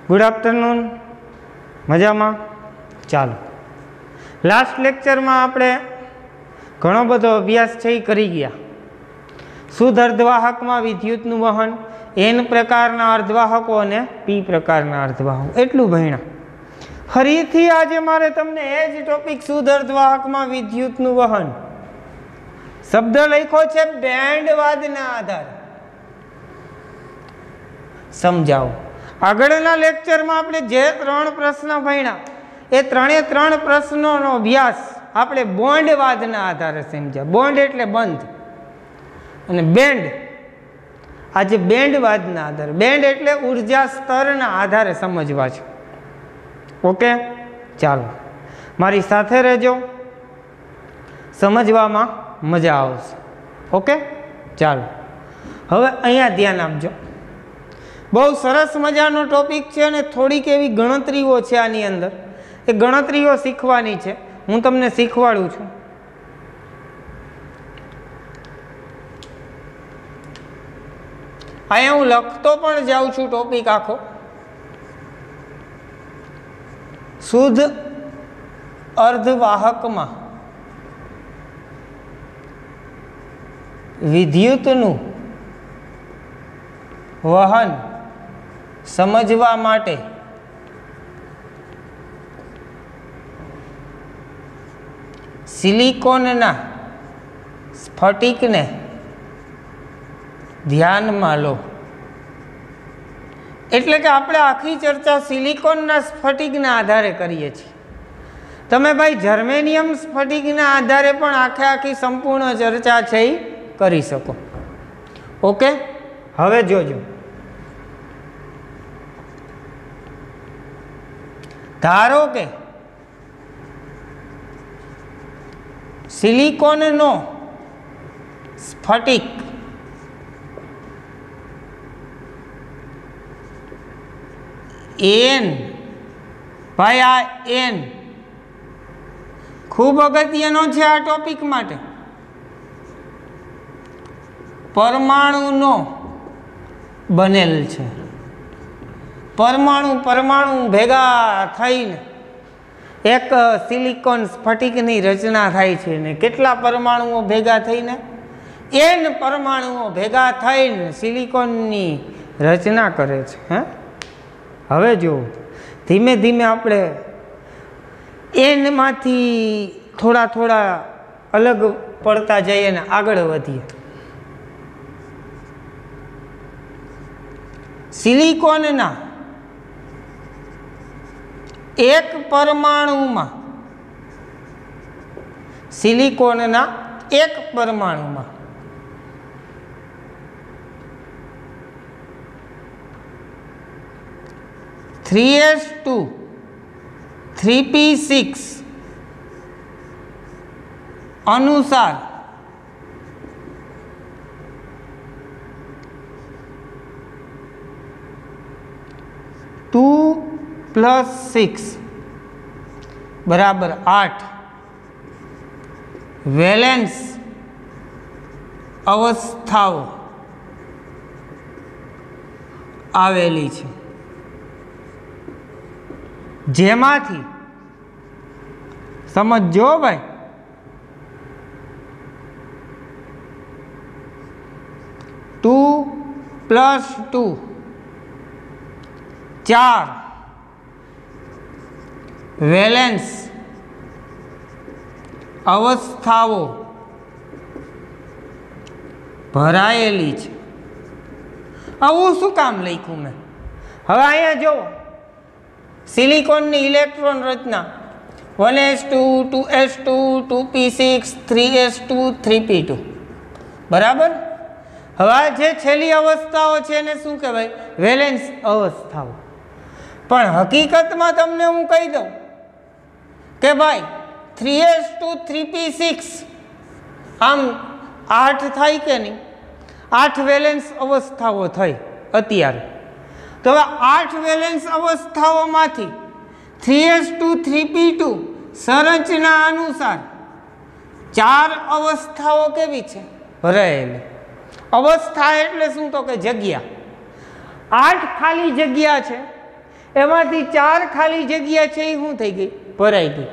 Good afternoon. મજામાં? ચાલો, last લેક્ચરમાં આપણે ઘણો બધો અભ્યાસ છે એ કરી ગયા. શુદ્ધ અર્ધવાહકમાં વિદ્યુતનું વહન, એન પ્રકારના અર્ધવાહકો અને પી પ્રકારના અર્ધવાહકો, એટલું ભણ્યા. ફરીથી આજે મારે તમને એ જ ટોપિક શુદ્ધ અર્ધવાહકમાં વિદ્યુતનું વહન, શબ્દ લખ્યો છે બેન્ડવાદના આધારે, સમજાવો. આગળના લેક્ચરમાં આપણે જે 3 પ્રશ્ન ભણ્યા એ 3 પ્રશ્નોનો અભ્યાસ આપણે બોન્ડવાદના આધારે સમજ્યા. બોન્ડ એટલે બંધ અને બેન્ડ, આજે બેન્ડવાદના આધારે. બેન્ડ એટલે ઉર્જા સ્તરના આધારે સમજવા છે. ઓકે, ચાલો મારી સાથે રહેજો, સમજવામાં મજા આવશે. ઓકે, ચાલો હવે અહીંયા ધ્યાન આપજો. બહુ સરસ મજાનો ટોપિક છે અને થોડીક એવી ગણતરીઓ છે આની અંદર. એ ગણતરીઓ શીખવાની છે, હું તમને શીખવાડું છું. અહીંયા હું લખતો પણ જાઉં છું ટોપિક આખો. શુદ્ધ અર્ધવાહકમાં વિદ્યુતનું વહન સમજવા માટે સિલિકોનના સ્ફટિકને ધ્યાનમાં લો. એટલે કે આપણે આખી ચર્ચા સિલિકોનના સ્ફટિકના આધારે કરીએ છીએ. તમે ભાઈ જર્મેનિયમ સ્ફટિકના આધારે પણ આખી સંપૂર્ણ ચર્ચા છે એ કરી શકો. ઓકે, હવે જોજો. ધારો કે સિલિકોનનો સ્ફટિક એન, ભાઈ આ એન ખૂબ અગત્યનો છે આ ટોપિક માટે. પરમાણુનો બનેલ છે. પરમાણુ ભેગા થઈને એક સિલિકોન સ્ફટિકની રચના થાય છે. ને કેટલા પરમાણુઓ ભેગા થઈને? એન પરમાણુઓ ભેગા થઈને સિલિકોનની રચના કરે છે. હવે જો ધીમે ધીમે આપણે એનમાંથી થોડા અલગ પડતા જઈએ ને આગળ વધીએ. સિલિકોનના એક પરમાણુમાં 3s2 3p6 અનુસાર ટુ + 6 બરાબર 8 વેલેન્સ અવસ્થાઓ આવેલી છે, જેમાંથી સમજો ભાઈ ટુ + 2 4 વેલેન્સ અવસ્થાઓ ભરાયેલી છે. આવું શું કામ લખ્યું મેં? હવે અહીંયા જો સિલિકોનની ઇલેક્ટ્રોન રચના 1s2 2s2 2p6 3s2 3p2 બરાબર. હવે આ જે છેલ્લી અવસ્થાઓ છે એને શું કહેવાય? વેલેન્સ અવસ્થાઓ. પણ હકીકતમાં તમને હું કહી દઉં કે ભાઈ 3s2 3p6 આમ 8 થાય કે નહીં? 8 વેલેન્સ અવસ્થાઓ થઈ અત્યારે. તો હવે 8 વેલેન્સ અવસ્થાઓમાંથી 3s2 3p2 સંરચના અનુસાર 4 અવસ્થાઓ કેવી છે? ભરાયેલી. અવસ્થા એટલે શું? તો કે જગ્યા. 8 ખાલી જગ્યા છે એમાંથી 4 ખાલી જગ્યા છે એ શું થઈ ગઈ? ભરાઈ ગઈ.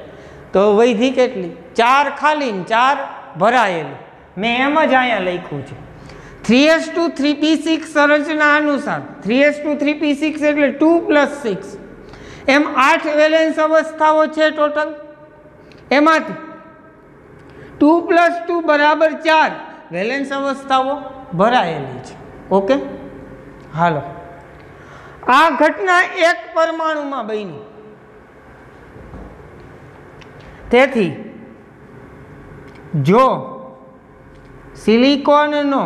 તો વૈધી કેટલી? 4 ખાલી ને 4 ભરાયેલી. મેં એમ જ અહીંયા લખ્યું છે. 3s2 3p6 સંરચના અનુસાર 3s2 3p6 એટલે 2 + 6 એમ 8 વેલેન્સ અવસ્થાઓ છે ટોટલ. એમાંથી 2 + 2 = 4 વેલેન્સ અવસ્થાઓ ભરાયેલી છે. ઓકે, હાલો. આ ઘટના એક પરમાણુમાં બની. તેથી જો સિલિકોનનો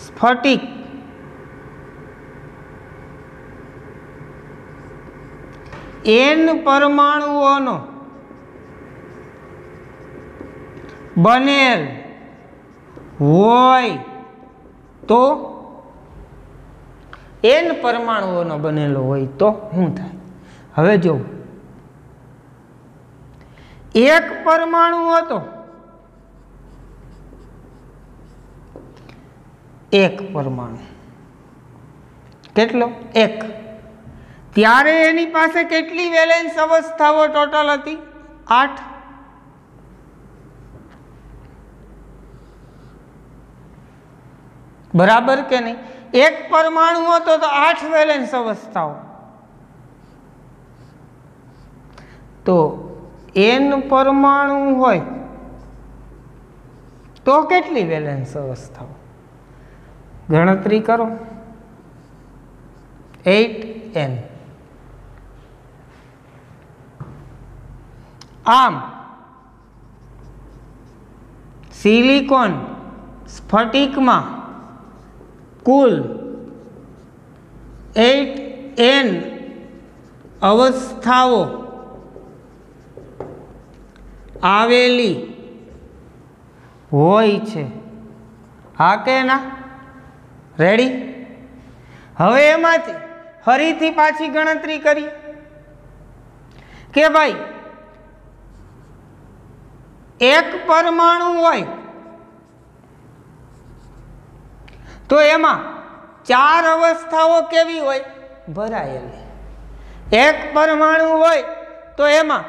સ્ફટિક n પરમાણુઓનો બનેલ હોય તો n પરમાણુઓનો બનેલો હોય તો શું થાય? હવે જો એક પરમાણુ હતો, એક પરમાણુ કેટલો? એક. ત્યારે એની પાસે કેટલી વેલેન્સ અવસ્થાઓ ટોટલ હતી? 8. બરાબર કે નહીં? એક પરમાણુ હતો તો 8 વેલેન્સ અવસ્થાઓ. તો n પરમાણુ હોય તો કેટલી વેલેન્સ અવસ્થાઓ? ગણતરી કરો. 8n. આમ સિલિકોન સ્ફટિકમાં કુલ 8n અવસ્થાઓ આવેલી હોય છે. હા કે ના? રેડી? હવે એમાંથી ફરીથી પાછી ગણતરી કરી કે ભાઈ એક પરમાણુ હોય તો એમાં 4 અવસ્થાઓ કેવી હોય? ભરાયેલી. એક પરમાણુ હોય તો એમાં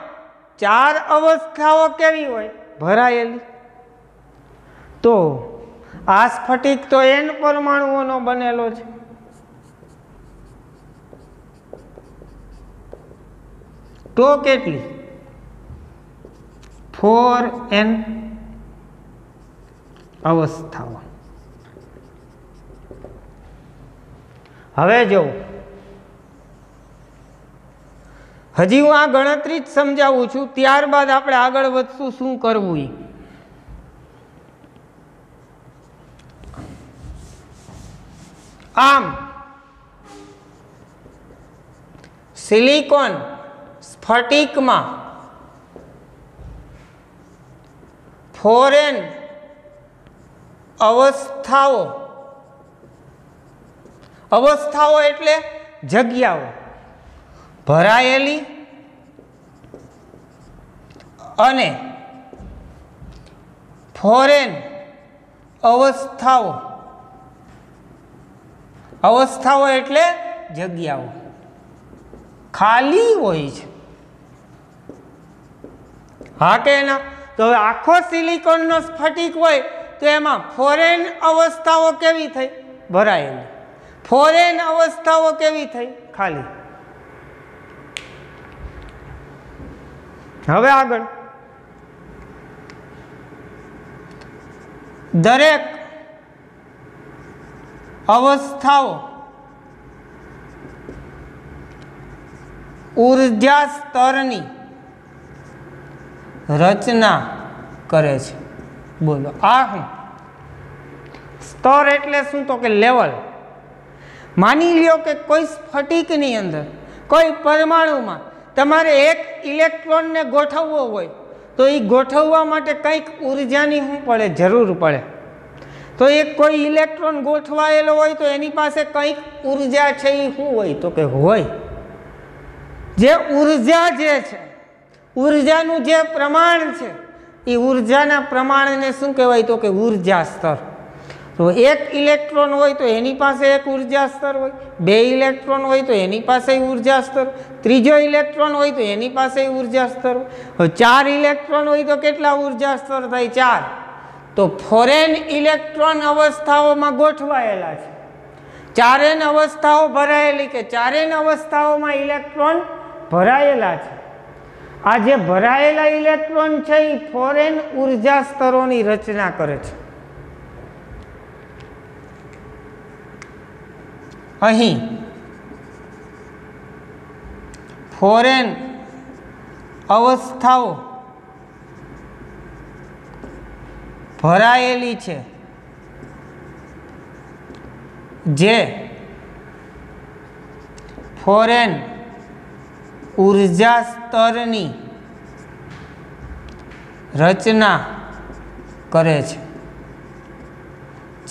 4 અવસ્થાઓ કેવી હોય? ભરાયેલી. તો આ સ્ફટિક તો n પરમાણુઓનો બનેલો છે. તો કેટલી? 4n અવસ્થાઓ. હવે જો હજી હું આ ગણતરી જ સમજાવું છું, ત્યારબાદ આપણે આગળ વધશું શું કરવું એ. આમ સિલિકોન સ્ફટિકમાં 4n અવસ્થાઓ એટલે જગ્યાઓ ભરાયેલી અને 4n અવસ્થાઓ એટલે જગ્યાઓ ખાલી હોય છે. હા કે ના? તો હવે આખો સિલિકોનનો સ્ફટિક હોય તો એમાં 4n અવસ્થાઓ કેવી થઈ? ભરાયેલી. 4n અવસ્થાઓ કેવી થઈ? ખાલી. હવે આગળ દરેક અવસ્થાઓ ઊર્જા સ્તરની રચના કરે છે. બોલો આ શું? સ્તર એટલે શું? તો કે લેવલ. માની લ્યો કે કોઈ સ્ફટિકની અંદર કોઈ પરમાણુમાં તમારે એક ઇલેક્ટ્રોનને ગોઠવવો હોય તો એ ગોઠવવા માટે કંઈક ઊર્જાની શું પડે? જરૂર પડે. તો એક કોઈ ઇલેક્ટ્રોન ગોઠવાયેલો હોય તો એની પાસે કંઈક ઊર્જા છે એ શું હોય? તો કે હોય. જે ઊર્જા જે છે, ઊર્જાનું જે પ્રમાણ છે એ ઊર્જાના પ્રમાણને શું કહેવાય? તો કે ઊર્જા સ્તર. તો એક ઇલેક્ટ્રોન હોય તો એની પાસે એક ઉર્જા સ્તર હોય, બે ઇલેક્ટ્રોન હોય તો એની પાસે ઉર્જા સ્તર, ત્રીજો ઇલેક્ટ્રોન હોય તો એની પાસે ઉર્જા સ્તર હોય, ચાર ઇલેક્ટ્રોન હોય તો કેટલા ઉર્જા સ્તર થાય? ચાર. તો ફોરેન ઇલેક્ટ્રોન અવસ્થાઓમાં ગોઠવાયેલા છે. ચારેન અવસ્થાઓ ભરાયેલી કે ચારેન અવસ્થાઓમાં ઇલેક્ટ્રોન ભરાયેલા છે. આ જે ભરાયેલા ઇલેક્ટ્રોન છે એ ફોરેન ઉર્જા સ્તરોની રચના કરે છે. અહીં ફોરેન અવસ્થાઓ ભરાયેલી છે જે ફોરેન ઉર્જા સ્તરની રચના કરે છે,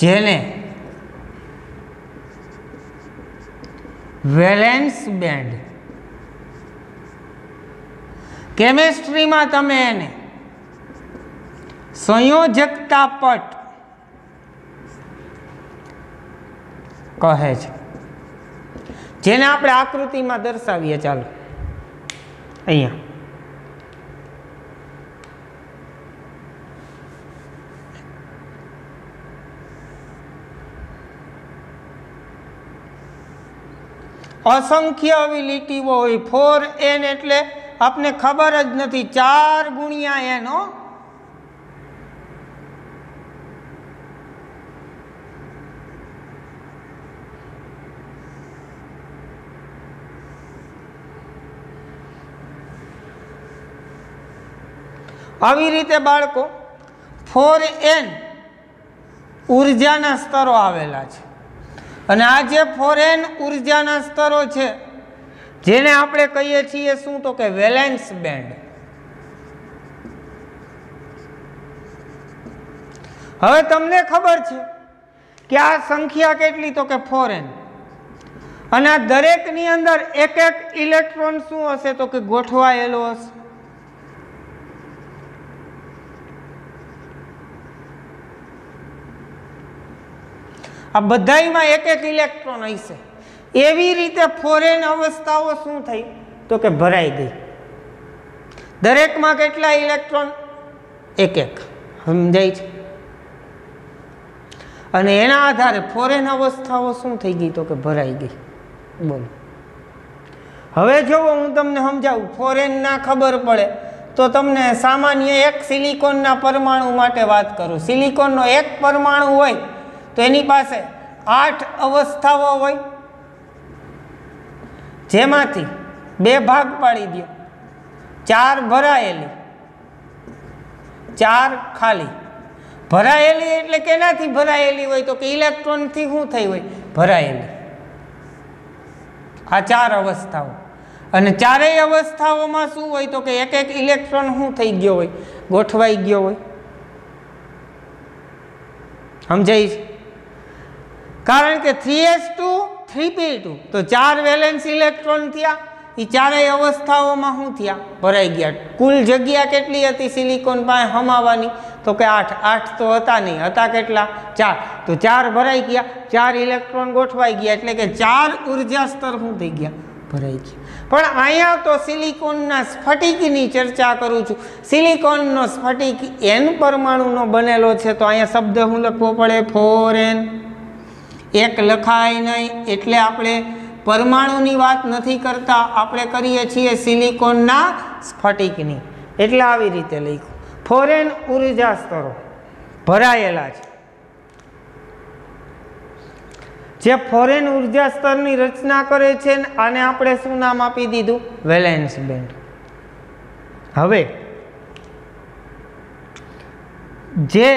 જેને વેલેન્સ બેન્ડ, કેમેસ્ટ્રીમાં તમે એને સંયોજકતા પટ કહે છે, જેને આપણે આકૃતિમાં દર્શાવીએ. ચાલો અહીંયા અસંખ્ય આવી લીટીઓ હોય. 4n એટલે આપને ખબર જ નથી, 4 ગુણ્યા n. આવી રીતે બાળકો 4n ઉર્જાના સ્તરો આવેલા છે. અને આ જે ફોરેન ઉર્જાના સ્તરો છે જેને આપણે કહીએ છીએ શું? તો કે વેલેન્સ બેન્ડ. હવે તમને ખબર છે કે આ સંખ્યા કેટલી? તો કે 4n. અને આ દરેકની અંદર એક એક ઇલેક્ટ્રોન શું હશે? તો કે ગોઠવાયેલો હશે. આ બધાયમાં એક એક ઇલેક્ટ્રોન હશે. એવી રીતે ફોરેન અવસ્થાઓ શું થઈ? તો કે ભરાઈ ગઈ. દરેકમાં કેટલા ઇલેક્ટ્રોન? એક એક. સમજાય છે? અને એના આધારે ફોરેન અવસ્થાઓ શું થઈ ગઈ? તો કે ભરાઈ ગઈ. બોલો. હવે જો હું તમને સમજાવું, ફોરેન ના ખબર પડે તો તમને સામાન્ય એક સિલિકોનના પરમાણુ માટે વાત કરું. સિલિકોનનો એક પરમાણુ હોય તો એની પાસે 8 અવસ્થાઓ હોય, જેમાંથી 2 ભાગ પાડી દો. 4 ભરાયેલી, 4 ખાલી. ભરાયેલી એટલે કેનાથી ભરાયેલી હોય? તો કે ઇલેક્ટ્રોનથી શું થઈ હોય? ભરાયેલી. આ 4 અવસ્થાઓ. અને ચારેય અવસ્થાઓમાં શું હોય? તો કે એક એક ઇલેક્ટ્રોન શું થઈ ગયો હોય? ગોઠવાઈ ગયો હોય. સમજાય છે? કારણ કે 3s2 3p2 તો 4 વેલેન્સ ઇલેક્ટ્રોન થયા. એ ચારેય અવસ્થાઓમાં શું થયા? ભરાઈ ગયા. કુલ જગ્યા કેટલી હતી સિલિકોન પાસે હમાવાની? તો કે 8. 8 તો હતા નહીં, હતા કેટલા? 4. તો 4 ભરાઈ ગયા, 4 ઇલેક્ટ્રોન ગોઠવાઈ ગયા, એટલે કે 4 ઉર્જા સ્તર શું થઈ ગયા? ભરાઈ ગયા. પણ અહીંયા તો સિલિકોનના સ્ફટિકની ચર્ચા કરું છું. સિલિકોનનો સ્ફટિક n પરમાણુનો બનેલો છે, તો અહીંયા શબ્દ શું લખવો પડે? 4n. એક લખાય નહીં, એટલે આપણે પરમાણુની વાત નથી કરતા, આપણે કરીએ છીએ સિલિકોનના સ્ફટિકની. એટલે આવી રીતે લખ્યું. ફોરેન ઉર્જા સ્તરો ભરાયેલા છે. જે ફોરેન ઉર્જા સ્તરની રચના કરે છે, આને આપણે શું નામ આપી દીધું? Valence band. હવે જે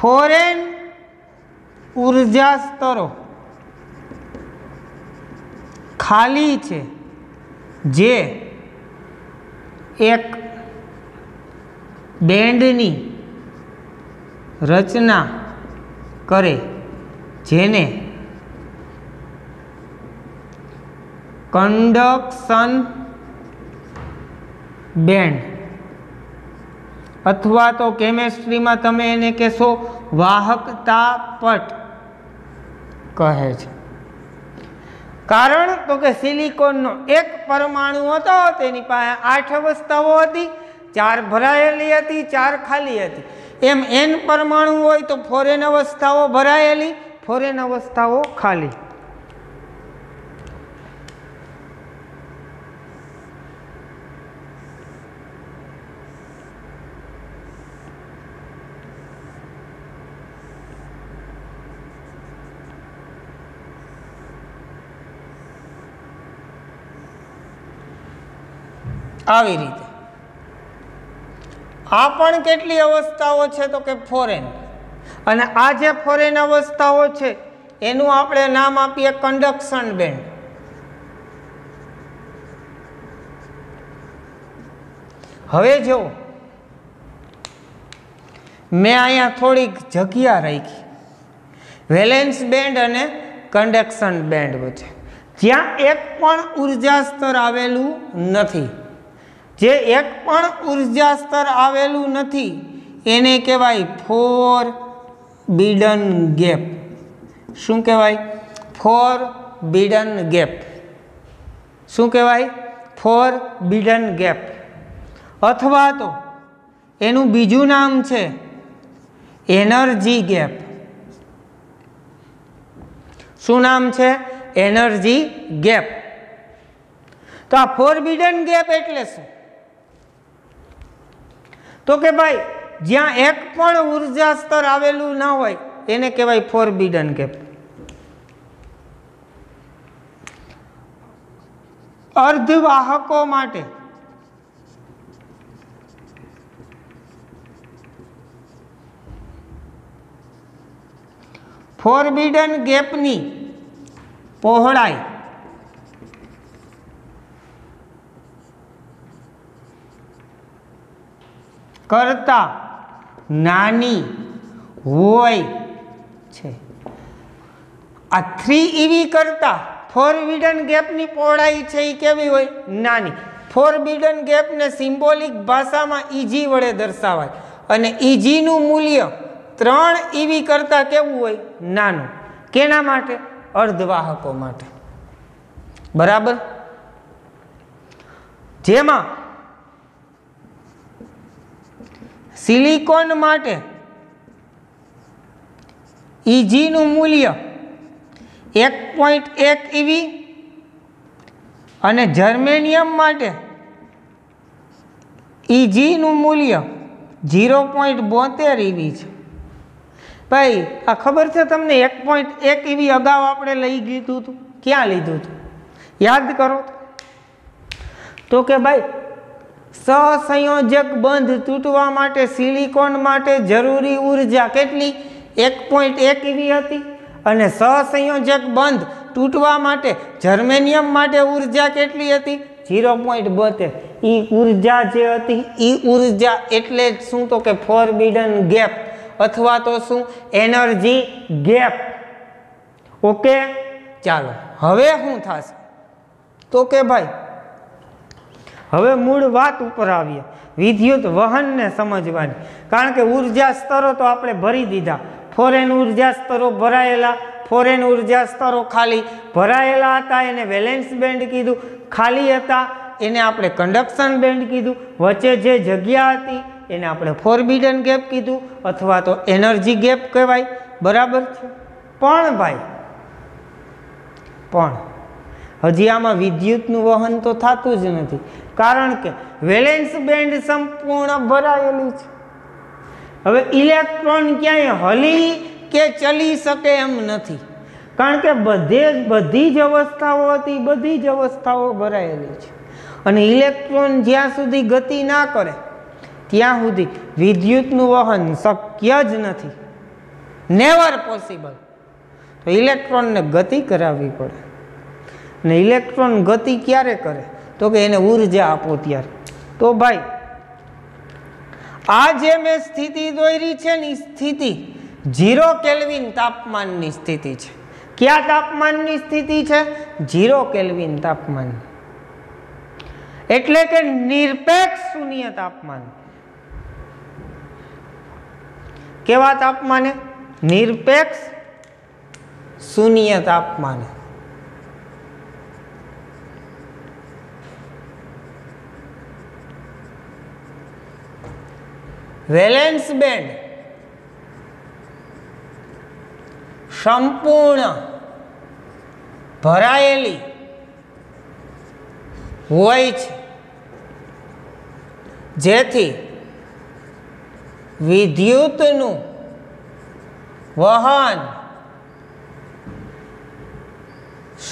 ફોરેન ઉર્જા સ્તરો ખાલી છે, જે એક બેન્ડની રચના કરે, જેને કન્ડક્શન બેન્ડ અથવા તો કેમેસ્ટ્રીમાં તમે એને કહેશો વાહકતા પટ કહે છે. કારણ તો કે સિલિકોનનો એક પરમાણુ હતો, તેની પાસે 8 અવસ્થાઓ હતી, 4 ભરાયેલી હતી, 4 ખાલી હતી. એમ n પરમાણુ હોય તો 4n અવસ્થાઓ ભરાયેલી, 4n અવસ્થાઓ ખાલી. આવી રીતે આ પણ કેટલી અવસ્થાઓ છે તો કે 4n. અને આ જે 4n અવસ્થાઓ છે એનું આપણે નામ આપીએ કંડક્શન બેન્ડ. હવે જો મેં અહીંયા થોડીક જગ્યા રાખી વેલેન્સ બેન્ડ અને કંડક્શન બેન્ડ વચ્ચે, જ્યાં એક પણ ઉર્જા સ્તર આવેલું નથી. જે એક પણ ઉર્જા સ્તર આવેલું નથી એને કહેવાય ફોરબિડન ગેપ. શું કહેવાય? Forbidden gap. શું કહેવાય? Forbidden gap. અથવા તો એનું બીજું નામ છે એનર્જી ગેપ. શું નામ છે? Energy gap. તો આ ફોરબિડન ગેપ એટલે શું? તો કે ભાઈ જ્યાં એક પણ ઉર્જા સ્તર આવેલું ના હોય એને કહેવાય ફોરબિડન ગેપ. અર્ધવાહકો માટે ફોરબિડન ગેપની પહોળાઈ કરતા નાની હોય છે. આ 3eV કરતા ફોરબિડન ગેપની પહોળાઈ છે એ કેવી હોય? નાની. ફોરબિડન ગેપને સિમ્બોલિક ભાષામાં EG વડે દર્શાવાય અને EG નું મૂલ્ય 3eV કરતા કેવું હોય? નાનું. કેના માટે? અર્ધવાહકો માટે. બરાબર. જેમાં સિલિકોન માટે EG નું મૂલ્ય 1.1 eV અને જર્મેનિયમ માટે EG નું મૂલ્ય 0.72 eV છે. ભાઈ આ ખબર છે તમને? 1.1 eV અગાઉ આપણે લઈ લીધું હતું. ક્યાં લીધું હતું? યાદ કરો તો કે ભાઈ સહસંયોજક બંધ તૂટવા માટે સિલિકોન માટે જરૂરી ઉર્જા કેટલી? 1.1 eV હતી. અને સહસંયોજક બંધ તૂટવા માટે જર્મેનિયમ માટે ઉર્જા કેટલી હતી? 0.72. એ ઉર્જા જે હતી એ ઉર્જા એટલે શું તો કે ફોરબિડન ગેપ અથવા તો શું? Energy gap. ઓકે, ચાલો હવે શું થશે તો કે ભાઈ હવે મૂળ વાત ઉપર આવીએ, વિદ્યુત વહનને સમજવાની. કારણ કે ઉર્જા સ્તરો તો આપણે ભરી દીધા. 4n ઉર્જા સ્તરો ભરાયેલા, 4n ઉર્જા સ્તરો ખાલી. ભરાયેલા હતા એને વેલેન્સ બેન્ડ કીધું, ખાલી હતા એને આપણે કંડક્શન બેન્ડ કીધું, વચ્ચે જે જગ્યા હતી એને આપણે ફોરબિડન ગેપ કીધું અથવા તો એનર્જી ગેપ કહેવાય. બરાબર છે. પણ ભાઈ હજી આમાં વિદ્યુતનું વહન તો થતું જ નથી. કારણ કે વેલેન્સ બેન્ડ સંપૂર્ણ ભરાયેલી છે. હવે ઇલેક્ટ્રોન ક્યાંય હલી કે ચલી શકે એમ નથી. કારણ કે બધી જ અવસ્થાઓ હતી, બધી જ અવસ્થાઓ ભરાયેલી છે. અને ઇલેક્ટ્રોન જ્યાં સુધી ગતિ ના કરે ત્યાં સુધી વિદ્યુતનું વહન શક્ય જ નથી. Never possible. તો ઇલેક્ટ્રોનને ગતિ કરાવવી પડે. અને ઇલેક્ટ્રોન ગતિ ક્યારે કરે તો કે એને ઉર્જા આપો ત્યારે. તો ભાઈ આ જે મેં સ્થિતિ દોરી છે ને, સ્થિતિ 0 કેલ્વિન તાપમાનની સ્થિતિ છે. કયા તાપમાનની સ્થિતિ છે? 0 કેલ્વિન તાપમાન. એટલે કે નિરપેક્ષ શૂન્ય તાપમાન. કેવા તાપમાને? નિરપેક્ષ શૂન્ય તાપમાને. વેલેન્સ બેન્ડ સંપૂર્ણ ભરાયેલી હોય છે, જેથી વિદ્યુતનું વહન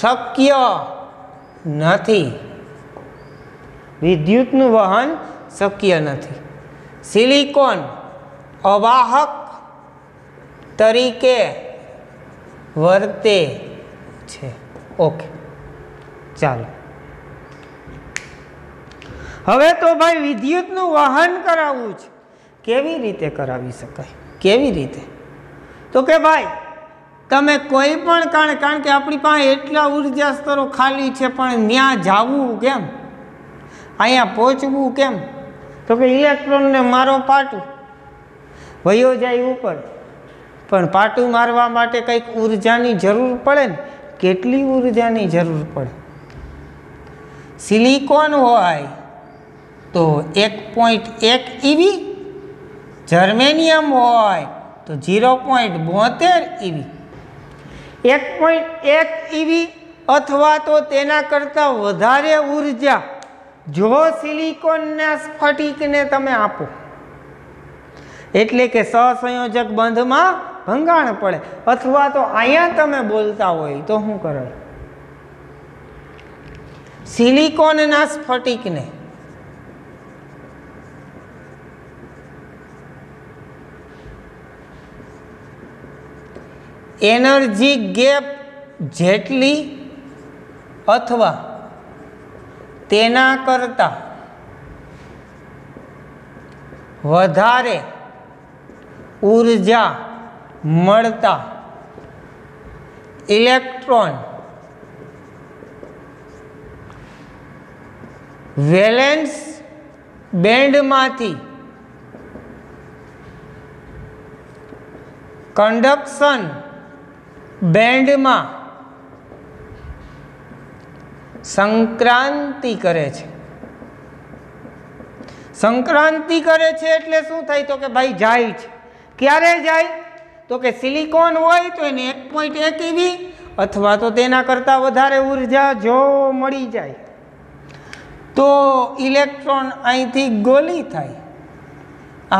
શક્ય નથી. વિદ્યુતનું વહન શક્ય નથી. સિલિકોન અવાહક તરીકે વર્તે છે. ઓકે, ચાલો. હવે તો ભાઈ વિદ્યુતનું વહન કરાવવું છે. કેવી રીતે કરાવી શકાય? કેવી રીતે? તો કે ભાઈ તમે કોઈ પણ કારણ કે આપણી પાસે એટલા ઉર્જા સ્તરો ખાલી છે, પણ ત્યાં જવું કેમ? અહીંયા પહોંચવું કેમ? તો કે ઇલેક્ટ્રોનને મારો પાટું વયો જાય ઉપર, પણ પાટું મારવા માટે કંઈક ઉર્જાની જરૂર પડે ને. કેટલી ઉર્જાની જરૂર પડે? સિલિકોન હોય તો 1.1 EV, જર્મેનિયમ હોય તો 0.72 EV. 1.1 EV અથવા તો તેના કરતાં વધારે ઉર્જા જો સિલિકોનના સ્ફટિકને તમે આપો, એટલે કે સહસંયોજક બંધમાં ભંગાણ પડે, અથવા તો અહીંયા તમે બોલતા હોય તો શું કરે? સિલિકોનના સ્ફટિકને એનર્જી ગેપ જેટલી અથવા તેના કરતાં વધારે ઉર્જા મળતા ઇલેક્ટ્રોન વેલેન્સ બેન્ડમાંથી કંડક્શન બેન્ડમાં સંક્રાંતિ કરે છે. સંક્રાંતિ કરે છે એટલે શું થાય? તો કે ભાઈ જાય છે. ક્યારે જાય? તો કે સિલિકોન હોય તો એને 1.1 EV અથવા તો તેના કરતાં વધારે ઉર્જા જો મળી જાય તો ઇલેક્ટ્રોન અહીંથી ગોલી થાય,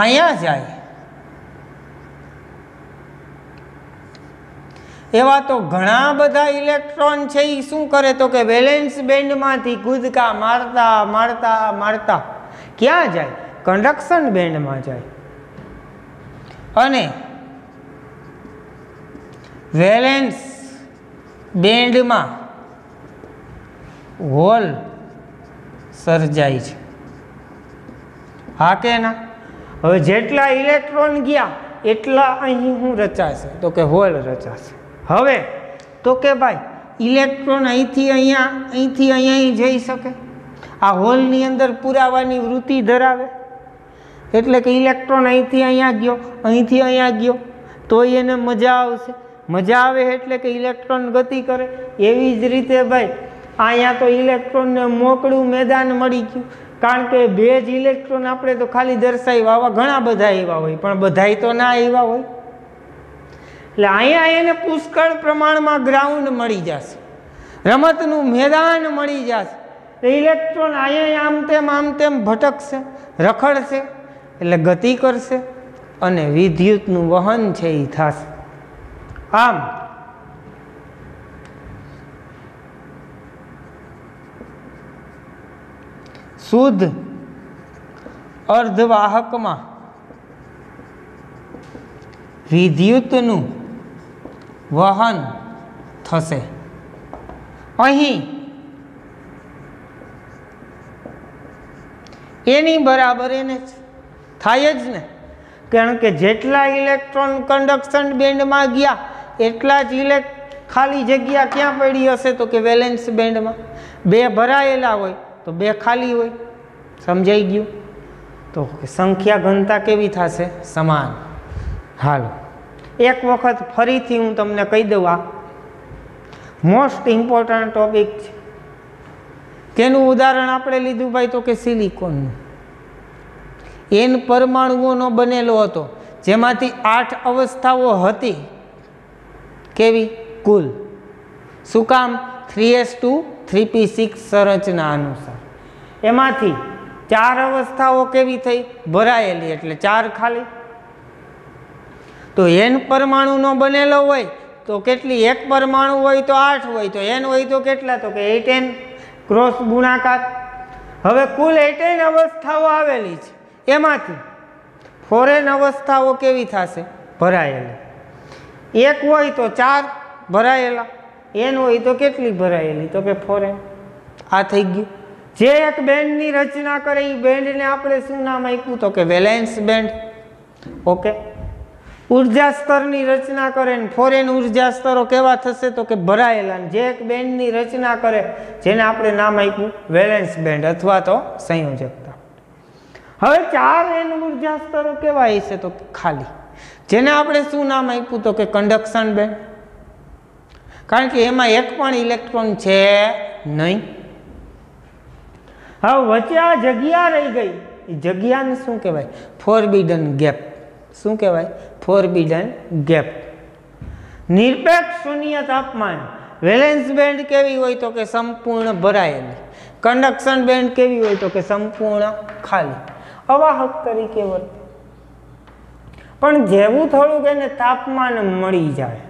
અહીંયા જાય. એવા તો ઘણા બધા ઇલેક્ટ્રોન છે. એ શું કરે? તો કે વેલેન્સ બેન્ડમાંથી કૂદકા મારતા મારતા મારતા ક્યાં જાય? કંડક્શન બેન્ડમાં જાય. અને વેલેન્સ બેન્ડમાં હોલ સર્જાય છે. હા કે ના? હવે જેટલા ઇલેક્ટ્રોન ગયા એટલા અહીં શું રચાશે? તો કે હોલ રચાશે. હવે તો કે ભાઈ ઇલેક્ટ્રોન અહીંથી અહીંયા, અહીંથી અહીંયા જઈ શકે? આ હોલની અંદર પુરાવાની વૃત્તિ ધરાવે, એટલે કે ઇલેક્ટ્રોન અહીંથી અહીંયા ગયો, અહીંથી અહીંયા ગયો તો એને મજા આવશે. મજા આવે એટલે કે ઇલેક્ટ્રોન ગતિ કરે. એવી જ રીતે ભાઈ અહીંયા તો ઇલેક્ટ્રોનને મોકળું મેદાન મળી ગયું, કારણ કે બે જ ઇલેક્ટ્રોન આપણે તો ખાલી દર્શાવ્યા, આવા ઘણા બધા એવા હોય, પણ બધાય તો ના એવા હોય. એટલે અહીંયા એને પુષ્કળ પ્રમાણમાં ગ્રાઉન્ડ મળી જશે, રમતનું મેદાન મળી જશે. ઇલેક્ટ્રોન અહીંયા આમ તેમ ભટકશે, રખડશે, એટલે ગતિ કરશે અને વિદ્યુતનું વહન છે એ થશે. આમ શુદ્ધ અર્ધવાહકમાં વિદ્યુતનું વહન થશે. અહીં એની બરાબર એને થાય જ ને, કારણ કે જેટલા ઇલેક્ટ્રોન કન્ડક્શન બેન્ડમાં ગયા એટલા જ ખાલી જગ્યા ક્યાં પડી હશે? તો કે વેલેન્સ બેન્ડમાં. બે ભરાયેલા હોય તો બે ખાલી હોય. સમજાઈ ગયું? તો સંખ્યા ઘનતા કેવી થશે? સમાન. હાલો એક વખત ફરીથી હું તમને કહી દઉં, આ મોસ્ટ ઇમ્પોર્ટન્ટ ટોપિક છે. તેનું ઉદાહરણ આપણે લીધું ભાઈ તો કે સિલિકોનનું. N પરમાણુઓનો બનેલો હતો, જેમાંથી 8 અવસ્થાઓ હતી. કેવી? કુલ. શું કામ? 3s2 3p6 સંરચના અનુસાર. એમાંથી 4 અવસ્થાઓ કેવી થઈ? ભરાયેલી, એટલે 4 ખાલી. તો N પરમાણુનો બનેલો હોય તો કેટલી? એક પરમાણુ હોય તો 8 હોય, તો N હોય તો કેટલા? તો કે 8n ક્રોસ ગુણાકાર. હવે કુલ 8n અવસ્થાઓ આવેલી છે, એમાંથી 4n અવસ્થાઓ કેવી થશે? ભરાયેલી. એક હોય તો 4 ભરાયેલા, N હોય તો કેટલી ભરાયેલી? તો કે 4n. આ થઈ ગયું. જે એક બેન્ડની રચના કરે એ બેન્ડને આપણે શું નામ આપ્યું? તો કે વેલેન્સ બેન્ડ. ઓકે. ઉર્જા સ્તરની રચના કરે ને 4n ઉર્જા સ્તરો કેવા થશે? તો કે ભરાયેલા. જે એક બેન્ડની રચના કરે જેને આપણે નામ આપ્યું વેલેન્સ બેન્ડ અથવા તો સંયોજકતા. હવે 4n ઉર્જા સ્તરો કેવા હશે? તો ખાલી. જેને આપણે શું નામ આપ્યું? તો કે કન્ડક્શન બેન્ડ. કારણ કે એમાં એક પણ ઇલેક્ટ્રોન છે નહીં. હવે વચ્ચે આ જગ્યા રહી ગઈ, એ જગ્યાને શું કહેવાય? Forbidden gap. શું કહેવાય? Forbidden gap. નિરપેક્ષ શૂન્ય તાપમાન વેલેન્સ બેન્ડ કેવી હોય? તો કે સંપૂર્ણ ભરાયેલી. કન્ડક્શન બેન્ડ કેવી હોય? તો કે સંપૂર્ણ ખાલી. અવાહક તરીકે વર્તે. પણ જેવું થોડુંક એને તાપમાન મળી જાય,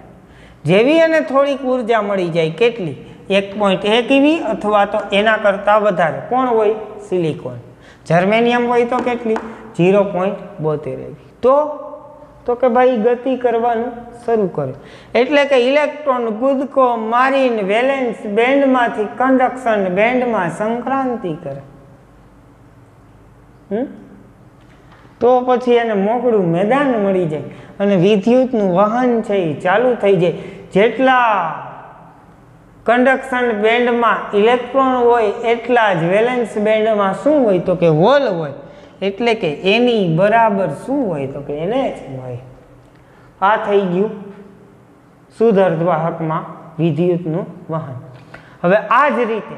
જેવી એને થોડીક ઉર્જા મળી જાય, કેટલી? 1.1 eV અથવા તો એના કરતાં વધારે. કોણ હોય? સિલિકોન. જર્મેનિયમ હોય તો કેટલી? 0.72 eV. તો કે ભાઈ ગતિ કરવાનું શરૂ કરે. એટલે કે ઇલેક્ટ્રોન કૂદકો મારીને વેલેન્સ બેન્ડમાંથી કન્ડક્શન બેન્ડમાં સંક્રાંતિ કરે. તો પછી એને મોકળું મેદાન મળી જાય અને વિદ્યુતનું વહન છે એ ચાલુ થઈ જાય. જેટલા કન્ડક્શન બેન્ડમાં ઇલેક્ટ્રોન હોય એટલા જ વેલેન્સ બેન્ડમાં શું હોય? તો કે હોલ હોય. એટલે કે એની બરાબર શું હોય? તો કે એને જ હોય. આ થઈ ગયું શુદ્ધ અર્ધવાહકમાં વિદ્યુતનું વહન. હવે આ જ રીતે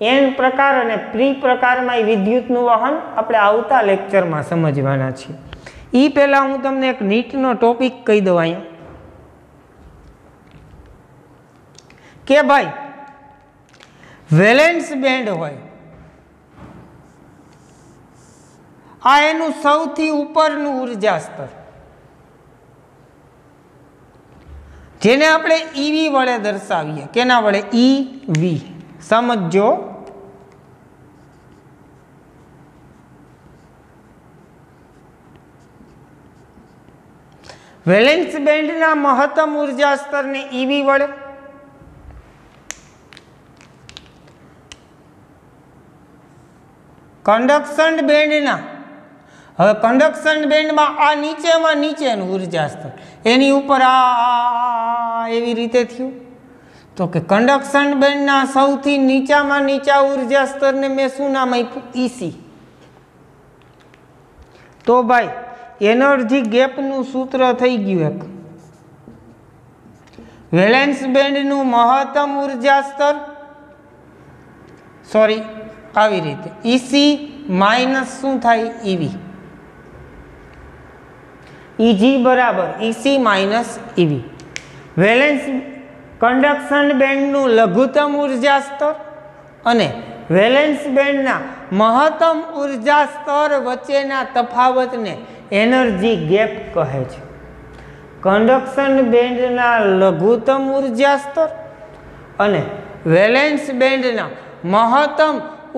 N પ્રકાર અને પ્રી પ્રકારમાં વિદ્યુતનું વહન આપણે આવતા લેક્ચરમાં સમજવાના છીએ. એ પહેલાં હું તમને એક નીટનો ટોપિક કહી દઉં અહીંયા કે ભાઈ વેલેન્સ બેન્ડ હોય, આ એનું સૌથી ઉપરનું ઉર્જા સ્તર, જેને આપણે EV વડે દર્શાવીએ. કેના વડે? EV. સમજો. વેલેન્સ બેન્ડના મહત્તમ ઉર્જા સ્તરને EV વડે, કન્ડક્શન બેન્ડના, હવે કન્ડક્શન બેન્ડમાં આ નીચેમાં નીચેનું ઉર્જા સ્તર, એની ઉપર આ એવી રીતે થયું. તો કે કન્ડક્શન બેન્ડના સૌથી નીચામાં નીચા ઉર્જા સ્તરને મેં શું નામ આપ્યું? EC. તો ભાઈ એનર્જી ગેપનું સૂત્ર થઈ ગયું એક. વેલેન્સ બેન્ડનું મહત્તમ ઉર્જા સ્તર, સોરી આવી રીતે EC માઇનસ શું થાય? EV. EG બરાબર EC minus EV. Valence conduction બેન્ડનું લઘુત્તમ ઉર્જા સ્તર અને વેલેન્સ બેન્ડના મહત્તમ ઉર્જા સ્તર વચ્ચેના તફાવતને એનર્જી ગેપ કહે છે. કન્ડક્શન બેન્ડના લઘુત્તમ ઉર્જા સ્તર અને વેલેન્સ બેન્ડના મહત્તમ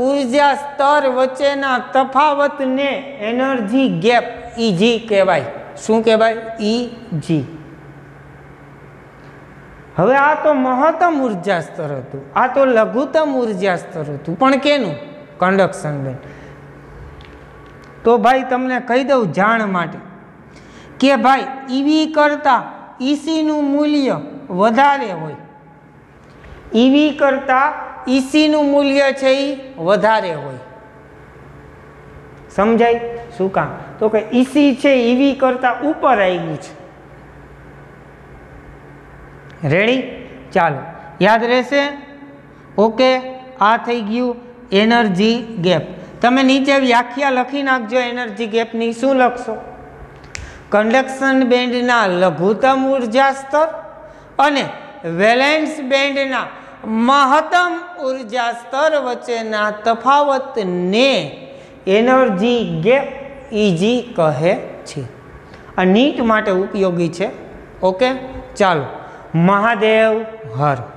ઉર્જા સ્તર વચ્ચેના તફાવતને એનર્જી ગેપ EG કહેવાય. શું કહેવાય? EG. હવે આ તો મહત્તમ ઉર્જા સ્તર હતું, આ તો લઘુત્તમ ઉર્જા સ્તર હતું. પણ કેનું? Conduction band. તો ભાઈ તમને કહી દઉં જાણ માટે કે ભાઈ EV કરતાં EC નું મૂલ્ય વધારે હોય. EV કરતાં EC નું મૂલ્ય છે એ વધારે હોય. સમજાય? શું કામ? તો કે EC છે EV કરતાં ઉપર આવી ગયું છે. રેડી? ચાલો, યાદ રહેશે? ઓકે, આ થઈ ગયું એનર્જી ગેપ. તમે નીચે વ્યાખ્યા લખી નાખજો એનર્જી ગેપની. શું લખશો? કંડક્શન બેન્ડના લઘુત્તમ ઉર્જા સ્તર અને વેલેન્સ બેન્ડના મહત્તમ ઉર્જા સ્તર વચ્ચેના તફાવતને એનર્જી ગેપ ઇજી કહે છે. આ નીટ માટે ઉપયોગી છે. ઓકે, ચાલો, મહાદેવ હર.